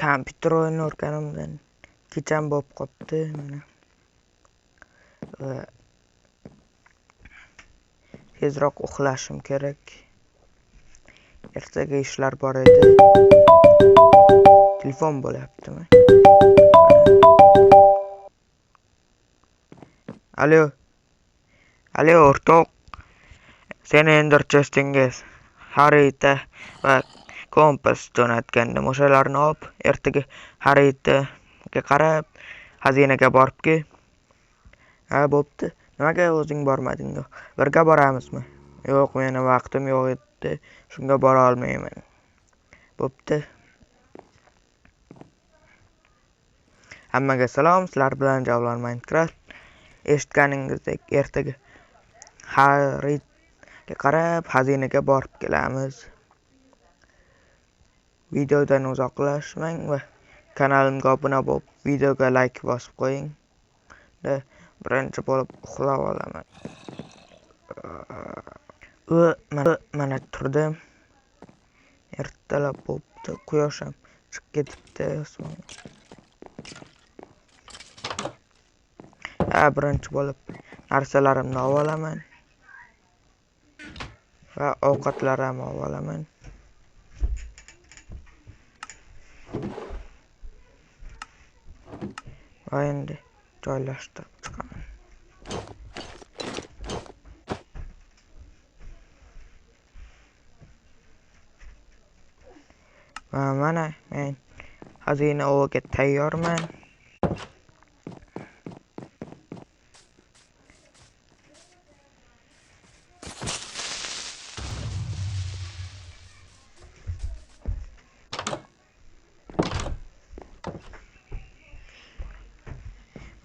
kompyuter o'yini o'rganimdan kecham bo'lib qopti mana. Tezroq uxlashim kerak. Ertaga ishlar bor edi. Telefon bo'lyaptimi? Alo. Alo o'rtoq. Seni Ender Chestingiz xarita va kompas jo'natgandim. O'shalarni olib, ertaga xaritaga qarab, xazinaga borib kel. Ha, bo'pti. Nimaga o'zing bormading? Birga boramizmi? Yo'q, meni vaqtim yo'q edi. Shunga bora olmayman. Bo'pti. Hammaga salom. Sizlar bilan Javlon Minecraft. Eshitganingizdek, ertaga xaritaga qarab, xazinaga borib kelamiz. Videodan uzoqlashmang va kanalimga obuna bo'lib, videoga like bosib qo'ying. Birinchi bo'lib uxlab olaman. Mana turdim. Ertalab bo'pti. Quyosh ham chiqib ketibdi osmonga. Birinchi bo'lib narsalarimni olaman va ovqatlarimni olaman. Va endi joylashtirib chiqaman. Mana men xazina oviga tayyorman.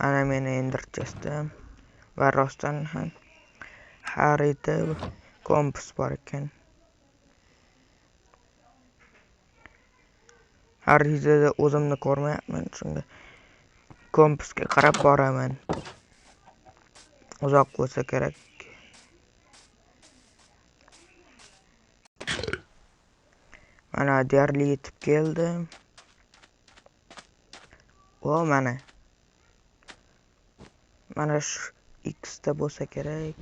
Mana meni Ender Chestim va rostdan ham xarita va kompas bor ekan. Xaritada o'zimni ko'rmayapman, shunga kompasga qarab boraman. Uzoq bo'lsa kerak. Mana deyarli yetib keldim. Mana shu X da bo'lsa kerak.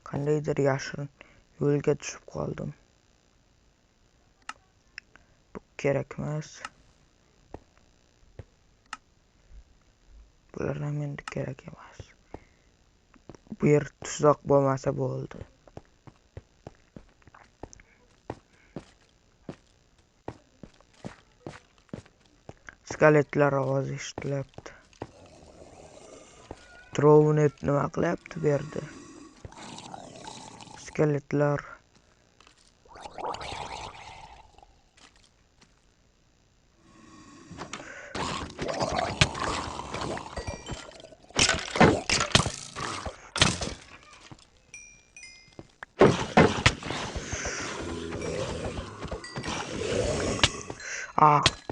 Qandaydir yashirin yo'lga tushib qoldim. Bu kerak emas. Bular ham endi kerak emas. Bu yer tuzoq bo'lmasa bo'ldi. Skeletlar ovozi eshitilyapti. Drovnet nima qilyapti bu yerda? Skeletlar.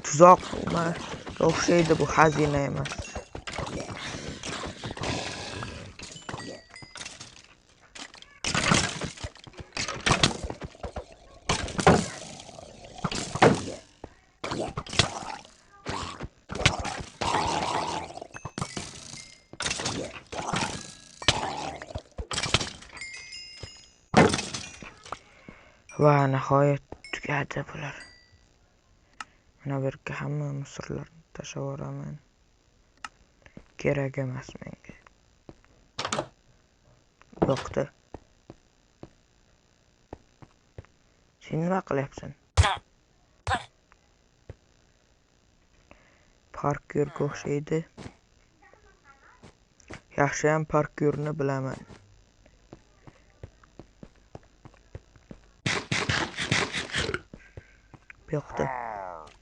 Tuzoq o'xshaydi, bu xazina emas. Va nihoyat tugadi bular. Mana bu yerga hamma musorlarni tashlab yuboraman. Kerak emas menga. Yo'qda. Sen nima qilyapsan? Parkurga o'xshaydi. Yaxshiyam parkurni bilaman. Bu yoqda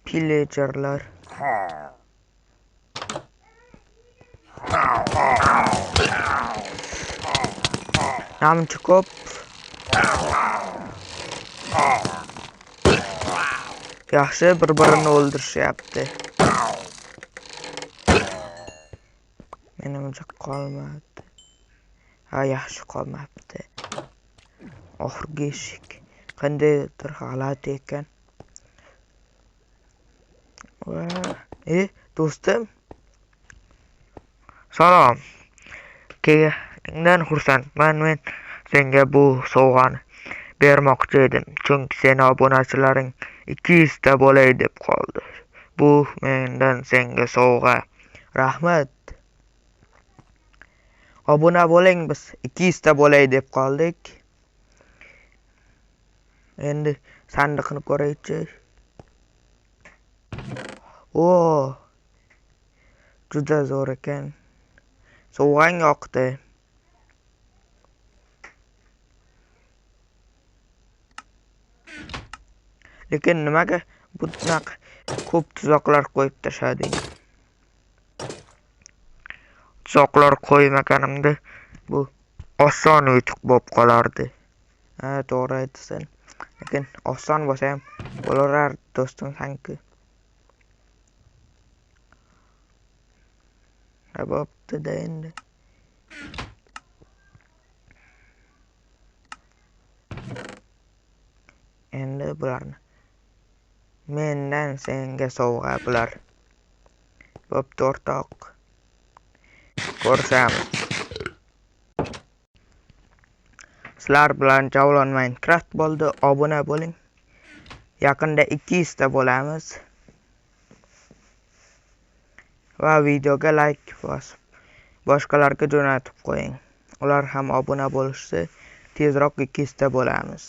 pillagerlar. Namchi ko'p. Yaxshi bir-birini o'ldirishyapti. Menimcha qolmadi. Yaxshi qolmabdi. Oxirgi eshik qandaydir g'alati ekan. Va do'stim, salom. Kelganingdan xursandman. Men senga bu sovg'ani bermoqchi edim, chunki seni obunachilaring 200 ta bo'lay deb qoldi. Bu mendan senga sovg'a. Rahmat. Obuna bo'ling, biz 200 ta bo'lay deb qoldik. Endi sandiqni ko'raychi. Juda zo'r ekan. Sovg'ang yoqdi. Lekin nimaga bunaqa ko'p tuzoqlar qo'yib tashlading? Tuzoqlar qo'ymaganimda bu oson yutuq bo'lib qolardi. To'g'ri aytasan. Lekin oson bo'lsa ham bo'laverardi do'stim sanki. Bo'pti-da endi. Endi bularni mendan senga sovg'a bular. Bo'pti o'rtoq. Ko'rishamiz. Sizlar bilan Javlon Minecraft bo'ldi. Obuna bo'ling. Yaqinda 200 ta bo'lamiz. Va videoga like bosib boshqalarga jo'natib qo'ying. Ular ham obuna bo'lishsa, tezroq 200 ta bo'lamiz.